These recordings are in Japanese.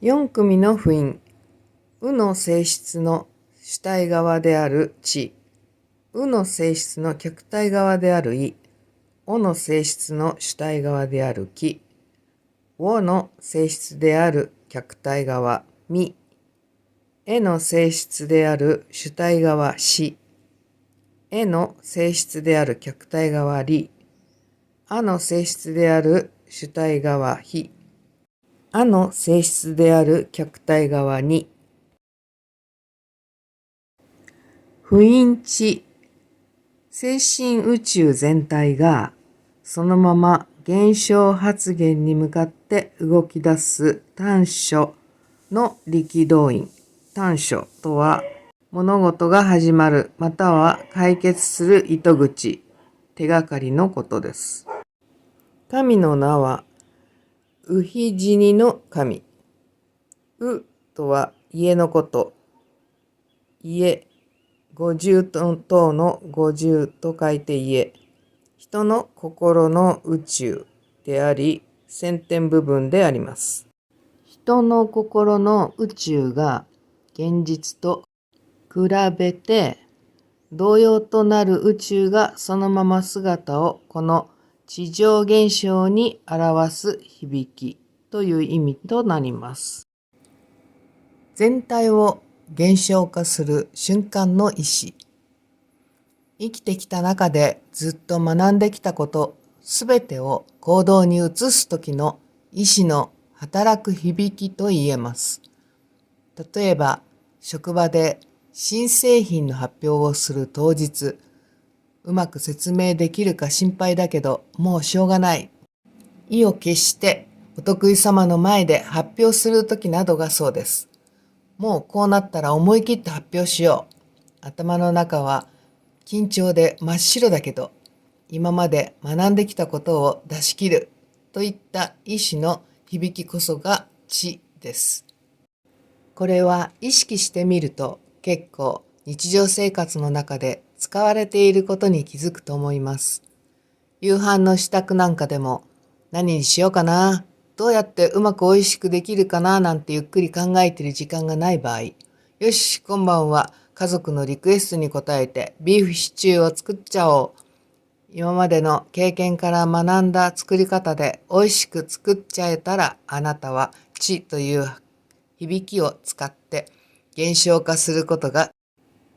4組の符印。うの性質の主体側である地。うの性質の客体側であるい。おの性質の主体側であるき。おの性質である客体側み。えの性質である主体側し。えの性質である客体側り。あの性質である主体側ひ。あの性質である客体側に。符印地。精神宇宙全体がそのまま現象発現に向かって動き出す短所の力動因。短所とは物事が始まるまたは解決する糸口、手がかりのことです。神の名はウヒジニの神。うとは家のこと。家、五重塔の五重と書いて家。人の心の宇宙であり、先天部分であります。人の心の宇宙が現実と比べて同様となる宇宙がそのまま姿をこの地上現象に表す響きという意味となります。全体を現象化する瞬間の意志。生きてきた中でずっと学んできたことすべてを行動に移すときの意志の働く響きと言えます。例えば職場で新製品の発表をする当日、うまく説明できるか心配だけどもうしょうがない。意を決してお得意様の前で発表するときなどがそうです。もうこうなったら思い切って発表しよう。頭の中は緊張で真っ白だけど、今まで学んできたことを出し切るといった意志の響きこそが知です。これは意識してみると結構日常生活の中で使われていることに気づくと思います。夕飯の支度なんかでも何にしようかな、どうやってうまく美味しくできるかななんてゆっくり考えている時間がない場合、よし、今晩は家族のリクエストに応えてビーフシチューを作っちゃおう。今までの経験から学んだ作り方で美味しく作っちゃえたら、あなたは知という響きを使って現象化することが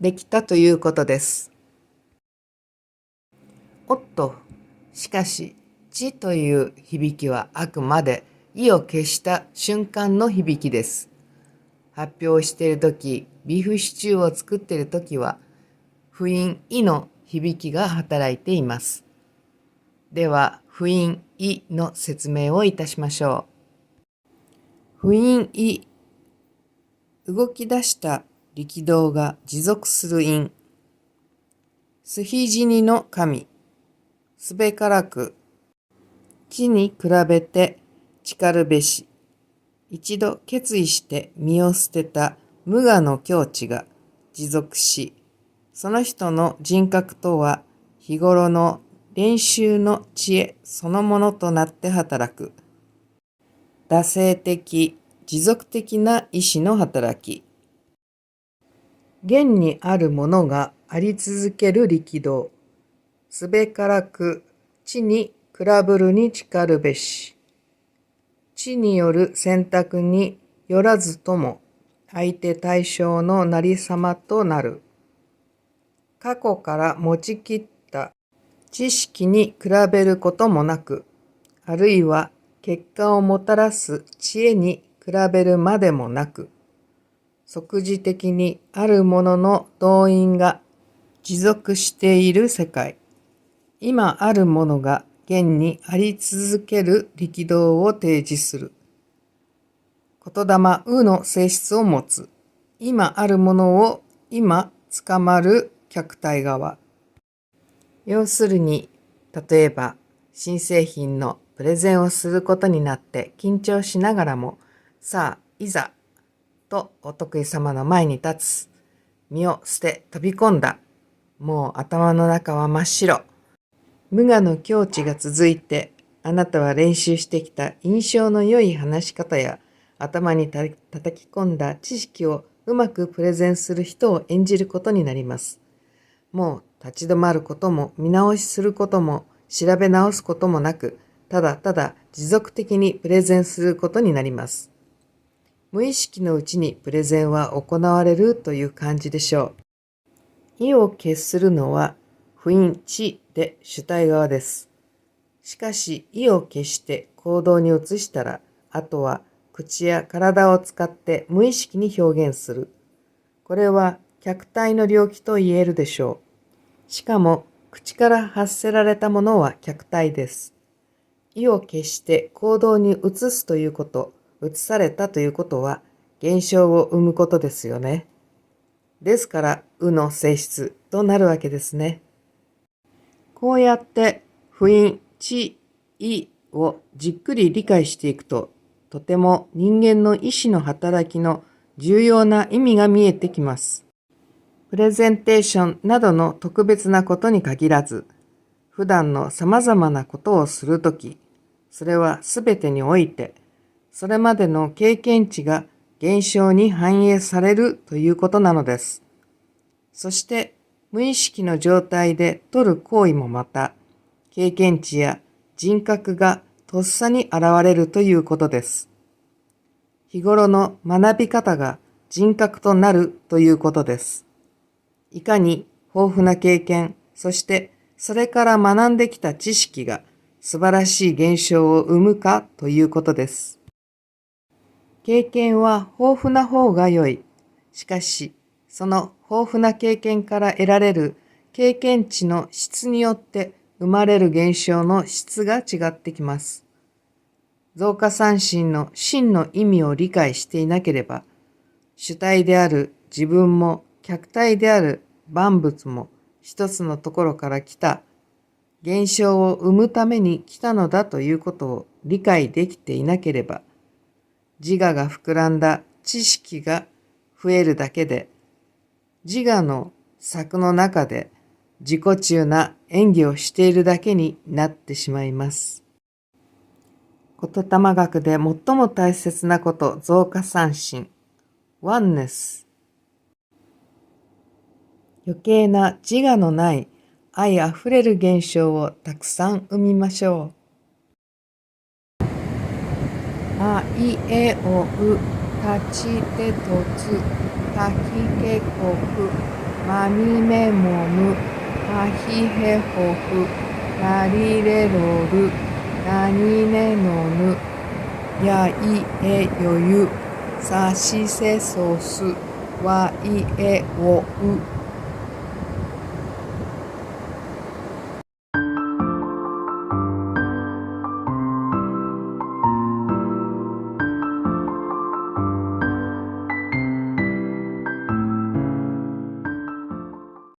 できたということです。おっと、しかし知という響きはあくまで意を決した瞬間の響きです。発表しているとき、ビーフシチューを作っているときは、符印意の響きが働いています。では、符印意の説明をいたしましょう。符印意、動き出した力道が持続する因。スヒジニの神、すべからく、地に比べて叱るべし。一度決意して身を捨てた無我の境地が持続し、その人の人格とは日頃の練習の知恵そのものとなって働く。惰性的、持続的な意志の働き。現にあるものがあり続ける力道。すべからく、地に比ぶるに誓るべし。知による選択によらずとも、相手対象のなりさまとなる。過去から持ちきった知識に比べることもなく、あるいは結果をもたらす知恵に比べるまでもなく、即時的にあるものの動因が持続している世界。今あるものが現にあり続ける力道を提示する。言霊うの性質を持つ。今あるものを今捕まる客体側。要するに、例えば新製品のプレゼンをすることになって緊張しながらも、さあいざとお得意様の前に立つ。身を捨て飛び込んだ。もう頭の中は真っ白。無我の境地が続いて、あなたは練習してきた印象の良い話し方や頭に叩き込んだ知識をうまくプレゼンする人を演じることになります。もう立ち止まることも見直しすることも調べ直すこともなく、ただただ持続的にプレゼンすることになります。無意識のうちにプレゼンは行われるという感じでしょう。意を決するのは不因知で主体側です。しかし意を決して行動に移したら、あとは口や体を使って無意識に表現する。これは客体の領域と言えるでしょう。しかも口から発せられたものは客体です。意を決して行動に移すということ、移されたということは現象を生むことですよね。ですからうの性質となるわけですね。こうやって不因、知、意をじっくり理解していくと、とても人間の意志の働きの重要な意味が見えてきます。プレゼンテーションなどの特別なことに限らず、普段の様々なことをするとき、それはすべてにおいて、それまでの経験値が現象に反映されるということなのです。そして、無意識の状態で取る行為もまた、経験値や人格がとっさに現れるということです。日頃の学び方が人格となるということです。いかに豊富な経験、そしてそれから学んできた知識が素晴らしい現象を生むかということです。経験は豊富な方が良い。しかし、その豊富な経験から得られる経験値の質によって生まれる現象の質が違ってきます。増加三振の真の意味を理解していなければ、主体である自分も客体である万物も一つのところから来た現象を生むために来たのだということを理解できていなければ、自我が膨らんだ知識が増えるだけで、自我の柵の中で自己中な演技をしているだけになってしまいます。言霊学で最も大切なこと、増加三振、ワンネス。余計な自我のない愛あふれる現象をたくさん生みましょう。あいえおう、たちてとつ、たひけこく、まみめもむ、はひへほふ、らりれろる、なにねのぬ、やいえよゆ、さしせそす、わいえおう。